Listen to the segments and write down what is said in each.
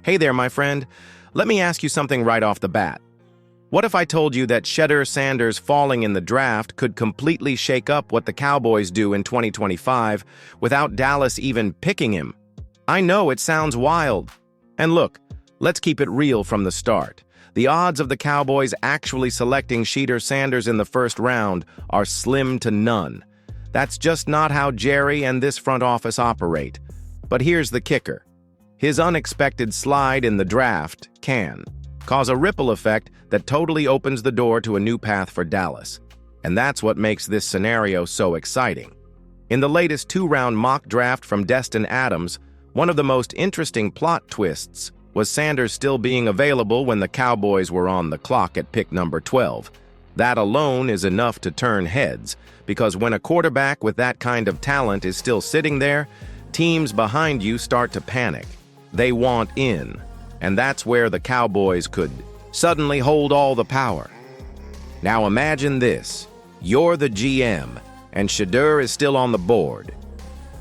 Hey there, my friend. Let me ask you something right off the bat. What if I told you that Shedeur Sanders falling in the draft could completely shake up what the Cowboys do in 2025 without Dallas even picking him? I know it sounds wild. And look, let's keep it real from the start. The odds of the Cowboys actually selecting Shedeur Sanders in the first round are slim to none. That's just not how Jerry and this front office operate. But here's the kicker. His unexpected slide in the draft can cause a ripple effect that totally opens the door to a new path for Dallas. And that's what makes this scenario so exciting. In the latest two-round mock draft from Destin Adams, one of the most interesting plot twists was Sanders still being available when the Cowboys were on the clock at pick number 12. That alone is enough to turn heads, because when a quarterback with that kind of talent is still sitting there, teams behind you start to panic. They want in, and that's where the Cowboys could suddenly hold all the power. Now imagine this. You're the GM, and Shedeur is still on the board.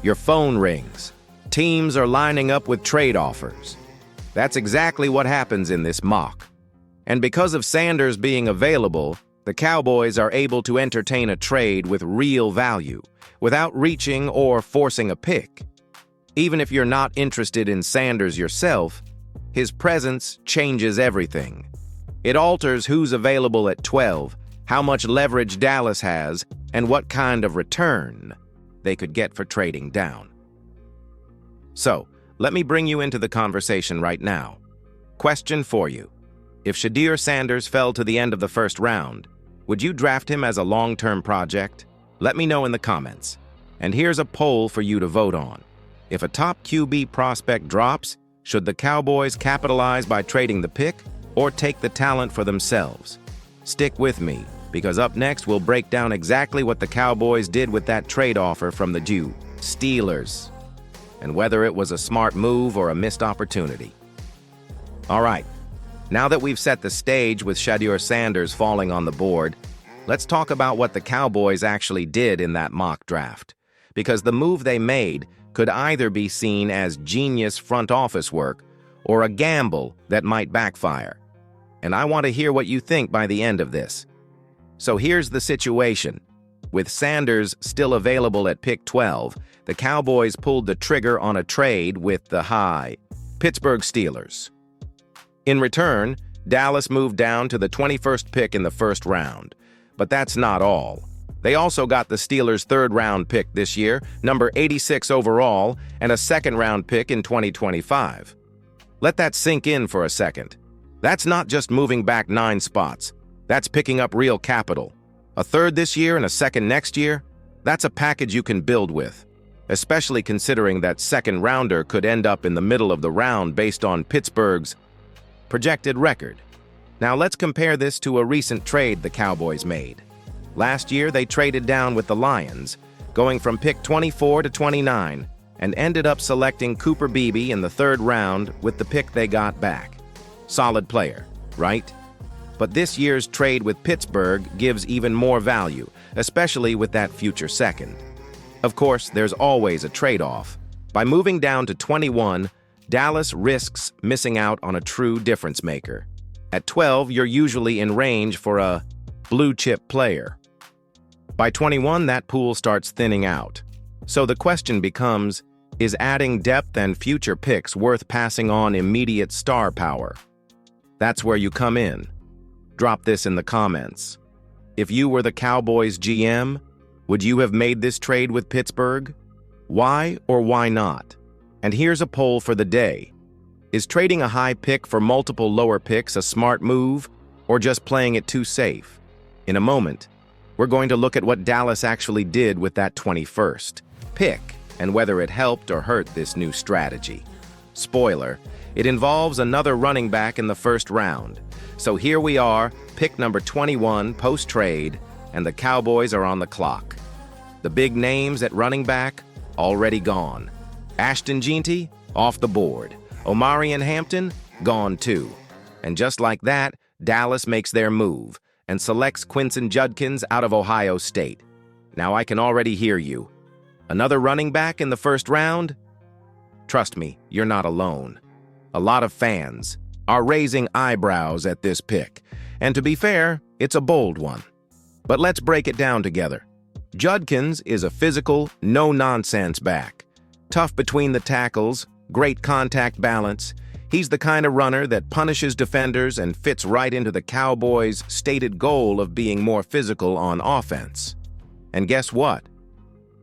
Your phone rings. Teams are lining up with trade offers. That's exactly what happens in this mock. And because of Sanders being available, the Cowboys are able to entertain a trade with real value, without reaching or forcing a pick. Even if you're not interested in Sanders yourself, his presence changes everything. It alters who's available at 12, how much leverage Dallas has, and what kind of return they could get for trading down. So, let me bring you into the conversation right now. Question for you. If Shedeur Sanders fell to the end of the first round, would you draft him as a long-term project? Let me know in the comments. And here's a poll for you to vote on. If a top QB prospect drops, should the Cowboys capitalize by trading the pick or take the talent for themselves? Stick with me, because up next we'll break down exactly what the Cowboys did with that trade offer from the Steelers, and whether it was a smart move or a missed opportunity. All right, now that we've set the stage with Shedeur Sanders falling on the board, let's talk about what the Cowboys actually did in that mock draft, because the move they made could either be seen as genius front office work or a gamble that might backfire. And I want to hear what you think by the end of this. So here's the situation. With Sanders still available at pick 12, the Cowboys pulled the trigger on a trade with the Pittsburgh Steelers. In return, Dallas moved down to the 21st pick in the first round. But that's not all. They also got the Steelers' third-round pick this year, number 86 overall, and a second-round pick in 2025. Let that sink in for a second. That's not just moving back 9 spots. That's picking up real capital. A third this year and a second next year? That's a package you can build with, especially considering that second-rounder could end up in the middle of the round based on Pittsburgh's projected record. Now let's compare this to a recent trade the Cowboys made. Last year, they traded down with the Lions, going from pick 24 to 29, and ended up selecting Cooper Beebe in the third round with the pick they got back. Solid player, right? But this year's trade with Pittsburgh gives even more value, especially with that future second. Of course, there's always a trade-off. By moving down to 21, Dallas risks missing out on a true difference maker. At 12, you're usually in range for a blue-chip player. By 21, that pool starts thinning out. So the question becomes, is adding depth and future picks worth passing on immediate star power? That's where you come in. Drop this in the comments. If you were the Cowboys GM, would you have made this trade with Pittsburgh? Why or why not? And here's a poll for the day. Is trading a high pick for multiple lower picks a smart move, or just playing it too safe? In a moment, we're going to look at what Dallas actually did with that 21st pick and whether it helped or hurt this new strategy. Spoiler, it involves another running back in the first round. So here we are, pick number 21 post-trade, and the Cowboys are on the clock. The big names at running back, already gone. Ashton Jeanty, off the board. Omarion Hampton, gone too. And just like that, Dallas makes their move and selects Quinton Judkins out of Ohio State. Now I can already hear you. Another running back in the first round? Trust me, you're not alone. a lot of fans, are raising eyebrows at this pick. And to be fair, it's a bold one. But let's break it down together. Judkins is a physical, no-nonsense back. Tough between the tackles, great contact balance. He's the kind of runner that punishes defenders and fits right into the Cowboys' stated goal of being more physical on offense. And guess what?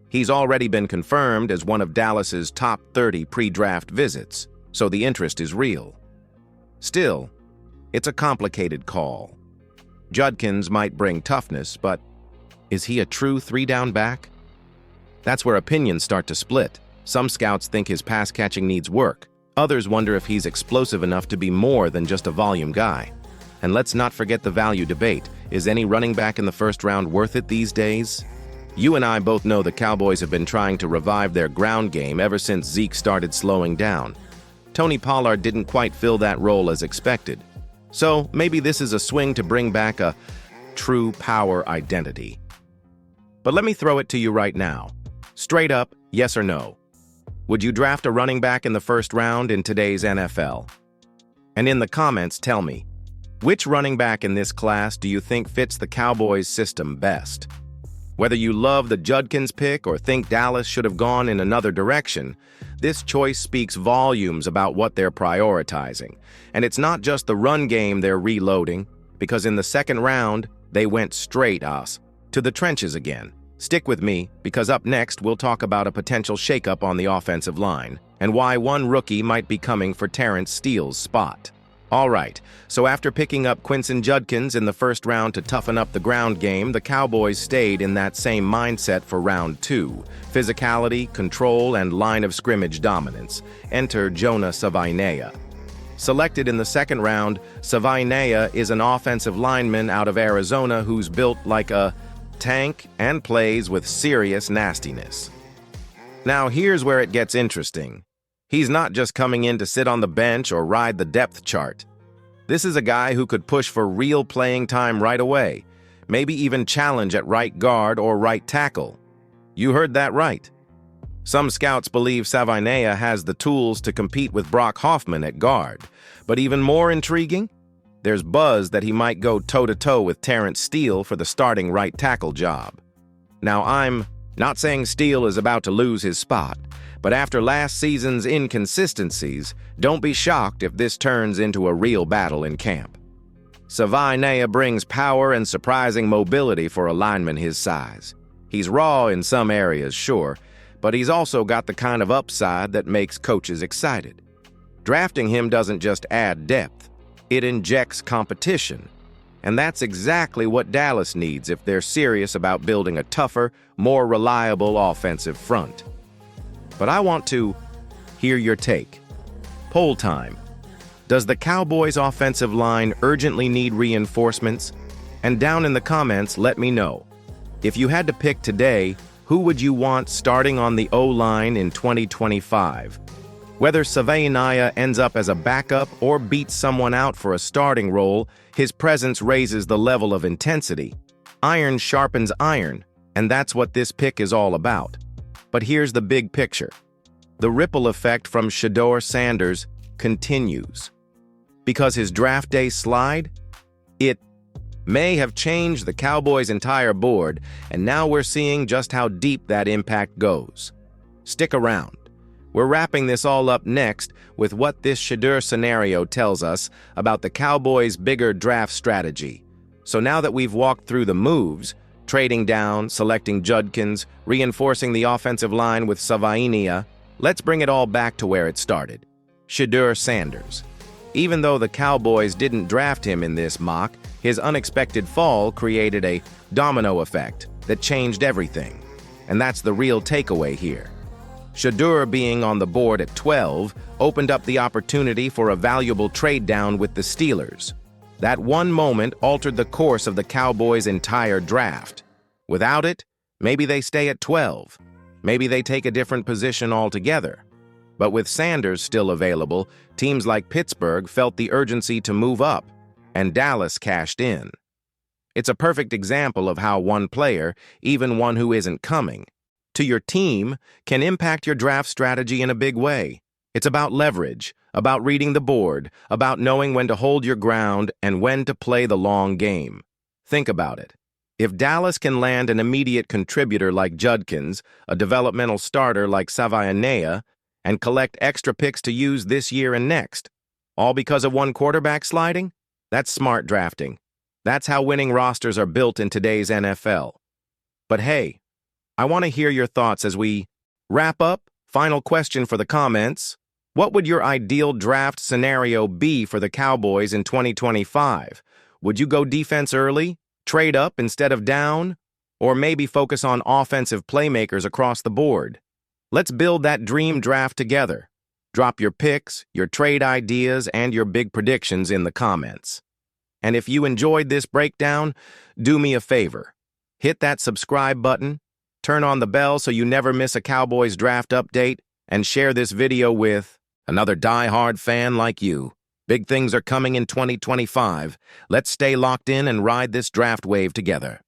He's already been confirmed as one of Dallas's top 30 pre-draft visits, so the interest is real. Still, it's a complicated call. Judkins might bring toughness, but is he a true three-down back? That's where opinions start to split. Some scouts think his pass catching needs work. Others wonder if he's explosive enough to be more than just a volume guy. And let's not forget the value debate. Is any running back in the first round worth it these days? You and I both know the Cowboys have been trying to revive their ground game ever since Zeke started slowing down. Tony Pollard didn't quite fill that role as expected. So maybe this is a swing to bring back a true power identity. But let me throw it to you right now. Straight up, yes or no? Would you draft a running back in the first round in today's NFL? And in the comments, tell me, which running back in this class do you think fits the Cowboys' system best? Whether you love the Judkins pick or think Dallas should have gone in another direction, this choice speaks volumes about what they're prioritizing. And it's not just the run game they're reloading, because in the second round, they went straight to the trenches again. Stick with me, because up next we'll talk about a potential shakeup on the offensive line and why one rookie might be coming for Terrence Steele's spot. All right, so after picking up Quinton Judkins in the first round to toughen up the ground game, the Cowboys stayed in that same mindset for round 2. Physicality, control, and line of scrimmage dominance. Enter Jonah Savainea. Selected in the second round, Savainea is an offensive lineman out of Arizona who's built like a tank and plays with serious nastiness. Now here's where it gets interesting. He's not just coming in to sit on the bench or ride the depth chart. This is a guy who could push for real playing time right away, maybe even challenge at right guard or right tackle. You heard that right. Some scouts believe Savainea has the tools to compete with Brock Hoffman at guard, but even more intriguing, there's buzz that he might go toe-to-toe with Terrence Steele for the starting right tackle job. Now, I'm not saying Steele is about to lose his spot, but after last season's inconsistencies, don't be shocked if this turns into a real battle in camp. Savainea brings power and surprising mobility for a lineman his size. He's raw in some areas, sure, but he's also got the kind of upside that makes coaches excited. Drafting him doesn't just add depth, it injects competition. And that's exactly what Dallas needs if they're serious about building a tougher, more reliable offensive front. But I want to hear your take. Poll time. Does the Cowboys' offensive line urgently need reinforcements? And down in the comments, let me know. If you had to pick today, who would you want starting on the O-line in 2025? Whether Savainea ends up as a backup or beats someone out for a starting role, his presence raises the level of intensity. Iron sharpens iron, and that's what this pick is all about. But here's the big picture. The ripple effect from Shedeur Sanders continues. Because his draft day slide, it may have changed the Cowboys' entire board, and now we're seeing just how deep that impact goes. Stick around. We're wrapping this all up next with what this Shedeur scenario tells us about the Cowboys' bigger draft strategy. So now that we've walked through the moves, trading down, selecting Judkins, reinforcing the offensive line with Savainea, let's bring it all back to where it started. Shedeur Sanders. Even though the Cowboys didn't draft him in this mock, his unexpected fall created a domino effect that changed everything. And that's the real takeaway here. Shedeur being on the board at 12 opened up the opportunity for a valuable trade down with the Steelers. That one moment altered the course of the Cowboys' entire draft. Without it, maybe they stay at 12. Maybe they take a different position altogether. But with Sanders still available, teams like Pittsburgh felt the urgency to move up, and Dallas cashed in. It's a perfect example of how one player, even one who isn't coming to your team, can impact your draft strategy in a big way. It's about leverage, about reading the board, about knowing when to hold your ground and when to play the long game. Think about it. If Dallas can land an immediate contributor like Judkins, a developmental starter like Savianea, and collect extra picks to use this year and next, all because of one quarterback sliding, that's smart drafting. That's how winning rosters are built in today's NFL. But hey, I want to hear your thoughts as we wrap up. Final question for the comments. What would your ideal draft scenario be for the Cowboys in 2025? Would you go defense early, trade up instead of down, or maybe focus on offensive playmakers across the board? Let's build that dream draft together. Drop your picks, your trade ideas, and your big predictions in the comments. And if you enjoyed this breakdown, do me a favor. Hit that subscribe button, turn on the bell so you never miss a Cowboys draft update, and share this video with another die-hard fan like you. Big things are coming in 2025. Let's stay locked in and ride this draft wave together.